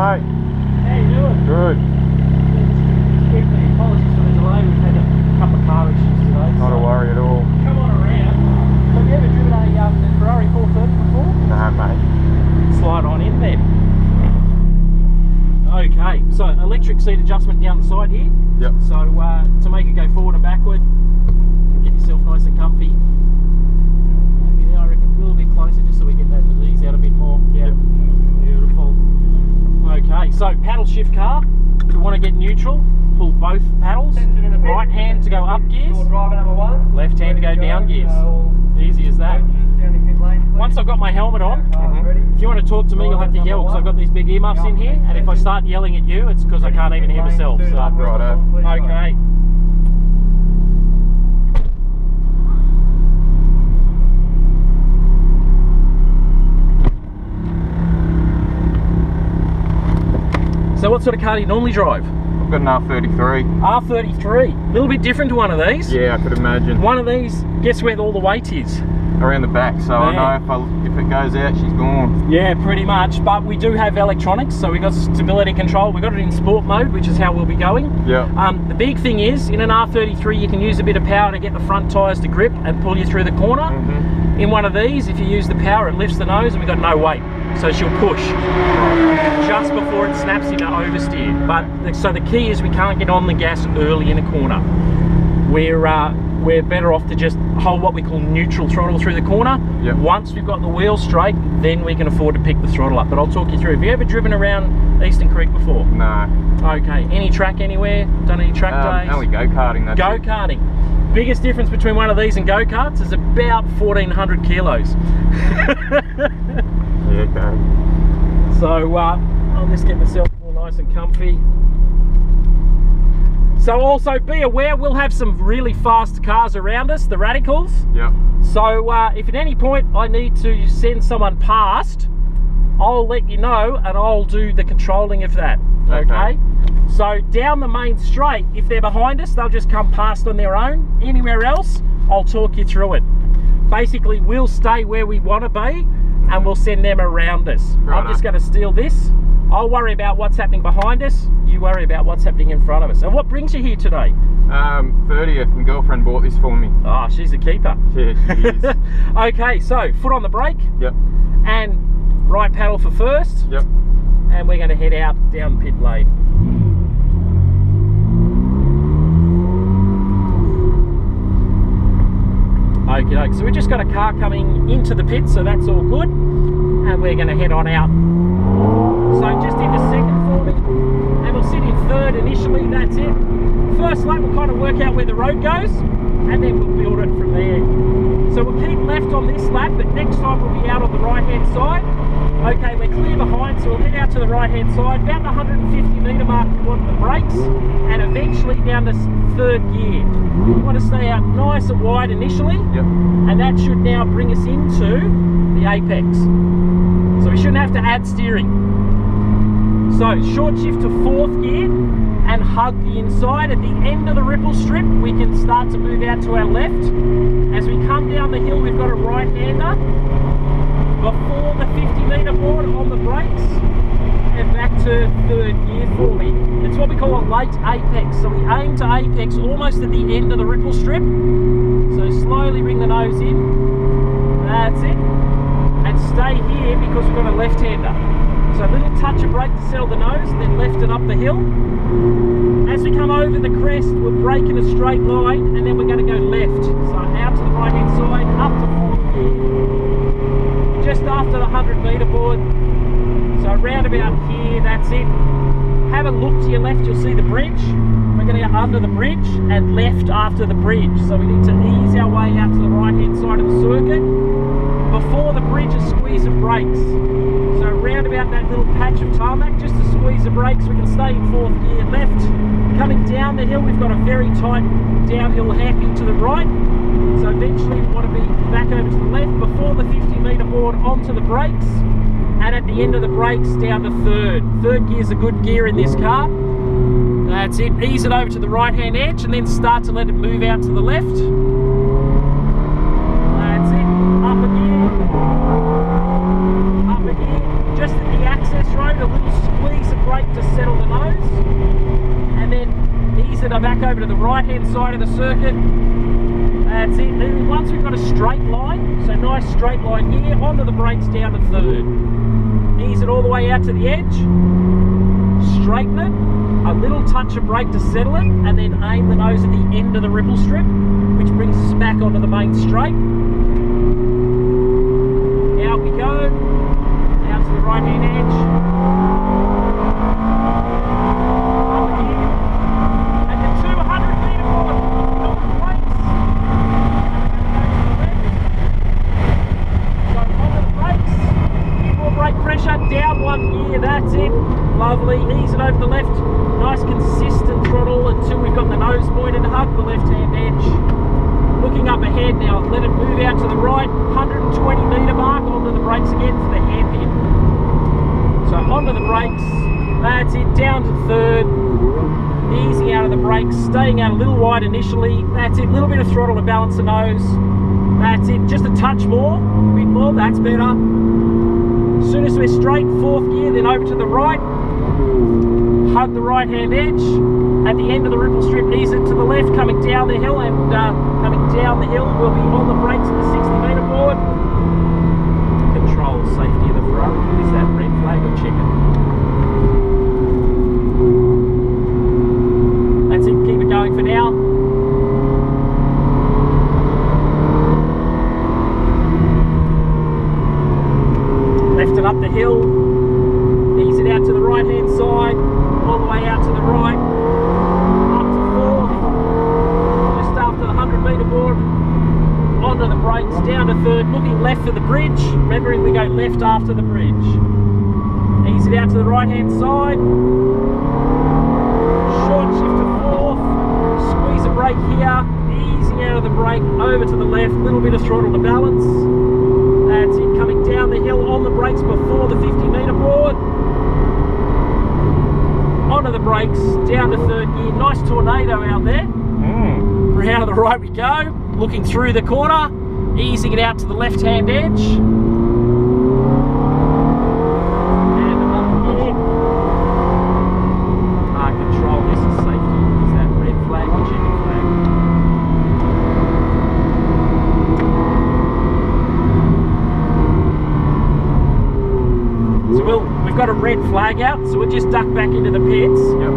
mate? How you doing? Good. Quickly, apologies for the delay. We've had a couple of car issues today. Not a worry at all. Come on around. Have you ever driven a Ferrari 430 before? No, mate. Slide on in there. Okay, so electric seat adjustment down the side here. Yep. So to make it go forward and backward, get yourself nice and comfy. Maybe there, I reckon a little bit closer just so we get that knees out a bit more. Yeah. Yep. Beautiful. Okay, so paddle shift car. If you want to get neutral, pull both paddles. Right hand to go up gears, left hand to go down gears. Easy as that. Once I've got my helmet on, if you want to talk to me, you'll have to yell because I've got these big earmuffs in here, and if I start yelling at you, it's because I can't even hear myself. So. Righto. Okay. So what sort of car do you normally drive? I've got an R33. R33. A little bit different to one of these. Yeah, I could imagine. One of these, guess where all the weight is? Around the back, so I know if it goes out, she's gone. Yeah, pretty much. But we do have electronics, so we've got stability control. We've got it in sport mode, which is how we'll be going. Yeah. The big thing is, in an R33, you can use a bit of power to get the front tyres to grip and pull you through the corner. In one of these, if you use the power, it lifts the nose and we've got no weight. So she'll push just before it snaps into oversteer. But so the key is we can't get on the gas early in a corner. We're better off to just hold what we call neutral throttle through the corner. Yep. Once we've got the wheel straight, then we can afford to pick the throttle up. But I'll talk you through. Have you ever driven around Eastern Creek before? No. Okay. Any track anywhere? Done any track days? Only go-karting, that's it. Go-karting. Biggest difference between one of these and go-karts is about 1,400 kilos. Yeah, okay. So I'll just get myself all nice and comfy. So also be aware, we'll have some really fast cars around us, the radicals. Yep. So if at any point I need to send someone past, I'll let you know and I'll do the controlling of that. Okay? So down the main straight, if they're behind us, they'll just come past on their own. Anywhere else, I'll talk you through it. Basically, we'll stay where we want to be and we'll send them around us. Right. I'm just going to steal this. I'll worry about what's happening behind us. You worry about what's happening in front of us. And what brings you here today? 30th. My girlfriend bought this for me. Oh, she's a keeper. Yeah, she is. Okay, so foot on the brake. Yep. And right paddle for first. Yep. And we're going to head out down pit lane. Okay, so we've just got a car coming into the pit, so that's all good. And we're going to head on out. So just into second for me, and we'll sit in third initially, that's it. First lap we'll kind of work out where the road goes, and then we'll build it from there. So we'll keep left on this lap, but next time we'll be out on the right hand side. Okay, we're clear behind, so we'll head out to the right hand side, about the 150 metre mark we want the brakes, and eventually down to third gear. We want to stay out nice and wide initially, Yep. and that should now bring us into the apex. So we shouldn't have to add steering. So short shift to fourth gear and hug the inside. At the end of the ripple strip, we can start to move out to our left. As we come down the hill, we've got a right-hander. Before the 50 metre board on the brakes, and back to third gear for me. It's what we call a late apex. So we aim to apex almost at the end of the ripple strip. So slowly bring the nose in. That's it. And stay here because we've got a left-hander. So a little touch of brake to settle the nose, then left and up the hill. As we come over the crest, we're braking a straight line, and then we're going to go left. So out to the right-hand side, up to fourth gear. Just after the 100 metre board. So round about here, that's it. Have a look to your left, you'll see the bridge. We're going to go under the bridge and left after the bridge. So we need to ease our way out to the right-hand side of the circuit. Before the bridge, a squeeze of brakes. So round about that little patch of tarmac, just a squeeze of brakes, we can stay in fourth gear left. Coming down the hill, we've got a very tight downhill hairpin to the right. So eventually we want to be back over to the left, before the 50 metre board onto the brakes. And at the end of the brakes, down to third. Third gear's a good gear in this car. That's it, ease it over to the right hand edge and then start to let it move out to the left. That's it, up again, just at the access road, a little squeeze of right-hand side of the circuit. That's it. Then once we've got a straight line, so nice straight line here, onto the brakes down to third. Ease it all the way out to the edge. Straighten it. A little touch of brake to settle it, and then aim the nose at the end of the ripple strip, which brings us back onto the main straight. Out we go. Out to the right-hand edge. Over here. And the 200-metre board. On the brakes. So onto the brakes. More brake pressure. Down one gear. That's it. Lovely. Ease it over the left. Nice consistent throttle until we've got the nose pointed. Hug the left-hand edge. Looking up ahead now, let it move out to the right, 120 metre mark, onto the brakes again for the hairpin. So onto the brakes, that's it, down to third, easing out of the brakes, staying out a little wide initially, that's it, little bit of throttle to balance the nose, that's it, just a touch more, a bit more, that's better. As soon as we're straight, fourth gear, then over to the right, hug the right hand edge, at the end of the ripple strip, ease it to the left, coming down the hill, and coming down the hill, we'll be on the brakes at the 60-metre board. Control safety of the Ferrari. Is that red flag or chicken? That's it, keep it going for now. Left and up the hill, ease it out to the right hand side, all the way out to the right. Board, onto the brakes, down to third, looking left for the bridge, remembering we go left after the bridge. Ease it out to the right hand side, short shift to fourth, squeeze a brake here, easing out of the brake, over to the left, little bit of throttle to balance. That's it, coming down the hill on the brakes before the 50-metre board. Onto the brakes, down to third gear, nice tornado out there. Round to the right we go, looking through the corner, easing it out to the left-hand edge. And another gear. Control, this is safety. Is that red flag or chicken flag? So we've got a red flag out, so we'll just duck back into the pits. Yep.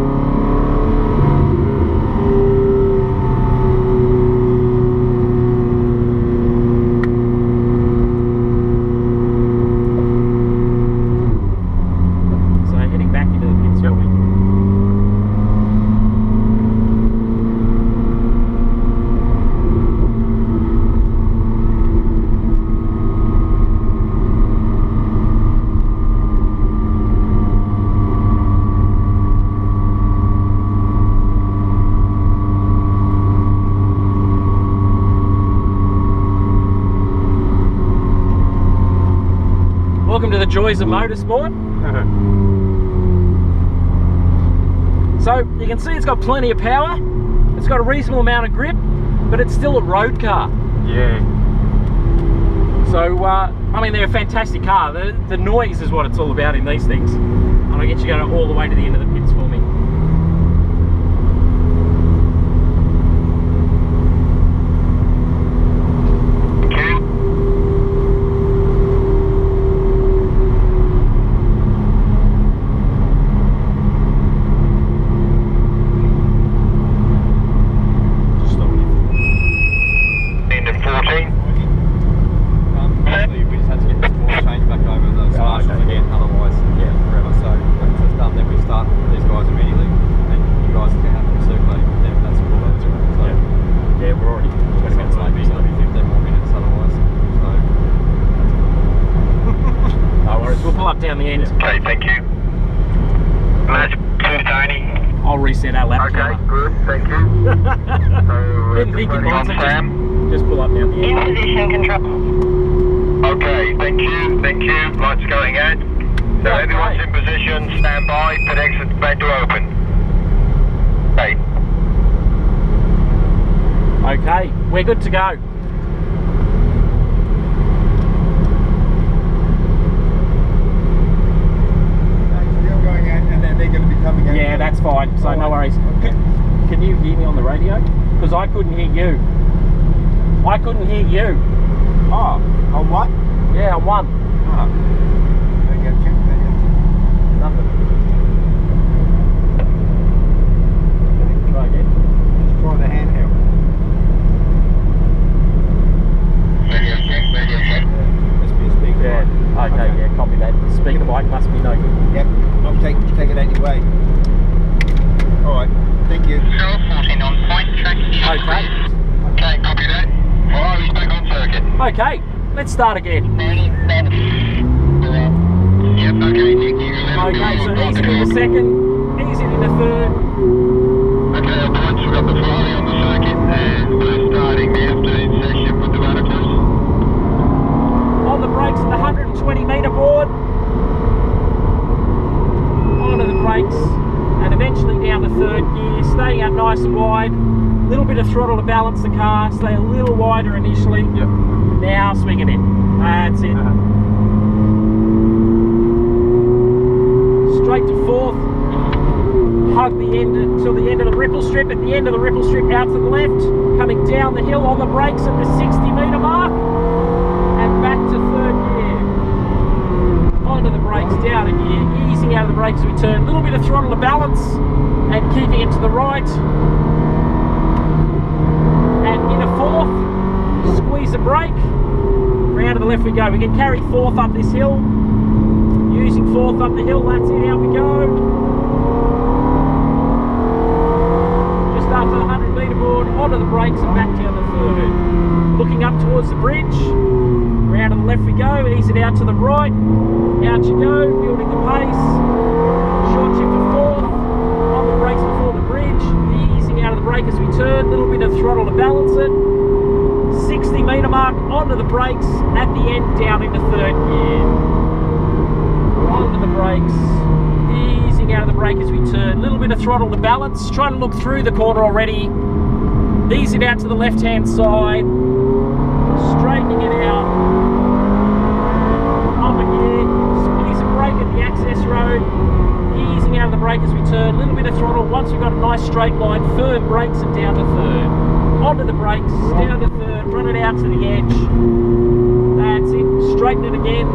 Welcome to the joys of motorsport. So you can see it's got plenty of power, it's got a reasonable amount of grip, but it's still a road car. Yeah. So, I mean, they're a fantastic car. The noise is what it's all about in these things. And I'll get you going all the way to the end of the pits for me. Down the end. Okay, thank you. Match 230. I'll reset our lap. Okay, good, thank you. So, Didn't think it might, so just pull up down the end. In position, control. Okay, thank you, lights going out. So Okay. everyone's in position, stand by, pit exit bay door open. Okay. Okay, we're good to go. Going out, and then they're going to be coming out. Yeah, that's fine, so no worries. Okay. Can you hear me on the radio? Because I couldn't hear you. I couldn't hear you. Oh, on what? Yeah, on one. Oh. Radio check, radio check. Nothing. Try again. Let's try the handheld. Radio check, radio check. Must be a speaker. Yeah. Okay, yeah, copy that. The speaker mic must be no good. Yep, I'll take it out your way. Alright, thank you. 014 on point, track here. Okay. Okay, copy that. Alright, he's back on circuit. Okay, let's start again. Yep, okay, thank you. Okay, so easing in the second, easing in the third. Okay, our points, we've got the Friday on the circuit and we're starting the afternoon session with the radicals. On the brakes at the 120 metre board. Onto the brakes and eventually down to third gear, staying out nice and wide. A little bit of throttle to balance the car, stay a little wider initially. Yep. Now swing it in. That's it. Straight to fourth. Hug the end until the end of the ripple strip. At the end of the ripple strip, out to the left. Coming down the hill on the brakes at the 60 metre mark. And back to third gear. Onto the brakes, down a gear. Easing out of the brakes as we turn. A little bit of throttle to balance. And keeping it to the right. And into fourth. Squeeze the brake. Round to the left we go. We can carry fourth up this hill. Using fourth up the hill. That's it. Out we go. Just after the 100 metre board, onto the brakes and back down the third. Looking up towards the bridge. Round to the left we go. Ease it out to the right. Out you go. Building the pace. Short shift to fourth. On the brakes before the bridge. Easing out of the brake as we turn. Little bit of throttle to balance it. 60 metre mark. Onto the brakes. At the end, down into third gear. Onto the brakes. Easing out of the brake as we turn. Little bit of throttle to balance. Trying to look through the corner already. Ease it out to the left hand side. Straightening it out. Up a gear. Squeeze the brake at the access road. Easing out of the brake as we turn. Little bit of throttle. Once we've got a nice straight line, firm brakes and down to third. Onto the brakes, down to third. Run it out to the edge. That's it. Straighten it again.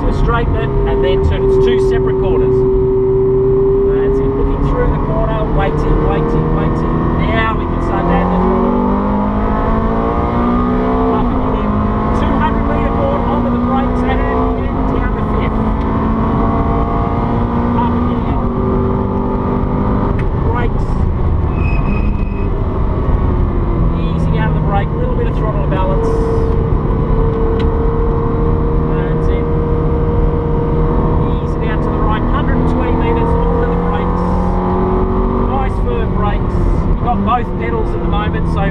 So straighten it and then turn. It's two separate corners. That's it. Looking through the corner, waiting, waiting, waiting. Now we can start down the throttle. Up again. 200 metre board onto the brakes and again down to fifth. Up again. Brakes. Easing out of the brake. A little bit of throttle to balance. Both pedals at the moment, so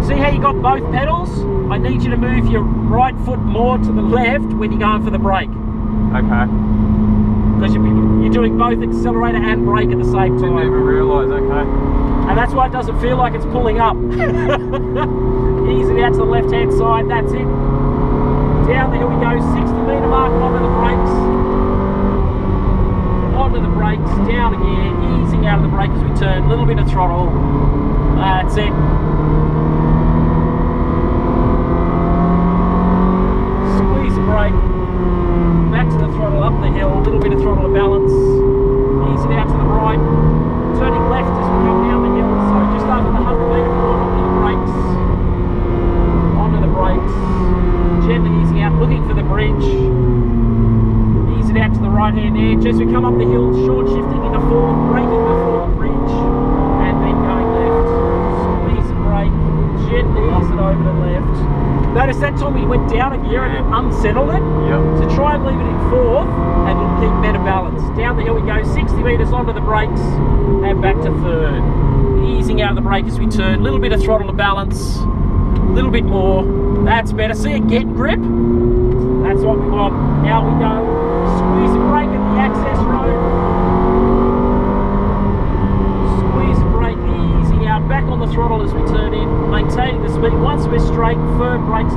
see how you got both pedals? I need you to move your right foot more to the left when you're going for the brake. Okay. Because you're doing both accelerator and brake at the same time. Didn't even realise, okay. And that's why it doesn't feel like it's pulling up. Ease it out to the left hand side, that's it. Down the hill we go, 60 metre mark onto the brakes. Onto the brakes, down again, easing out of the brake as we turn, a little bit of throttle. That's it. Squeeze the brake, back to the throttle, up the hill, a little bit of throttle to balance. Ease it out to the right, turning left as we come down the hill, so just after the 100 metre board, onto the brakes, gently easing out, looking for the bridge. Ease it out to the right hand edge as we come up the hill, short shifting into fourth, braking before the bridge, and then going left. Squeeze the brake, gently ease it over to left. Notice that time we went down a gear and it unsettled it. Yep. So try and leave it in fourth and it'll keep better balance. Down the hill we go, 60 metres onto the brakes and back to third. Easing out of the brake as we turn, a little bit of throttle to balance, a little bit more. That's better. See it get grip? That's what we want. Now we go. Squeeze the brake at the access road. Squeeze the brake, easing out, back on the throttle as we turn in, maintaining the speed. Once we're straight, firm brakes down.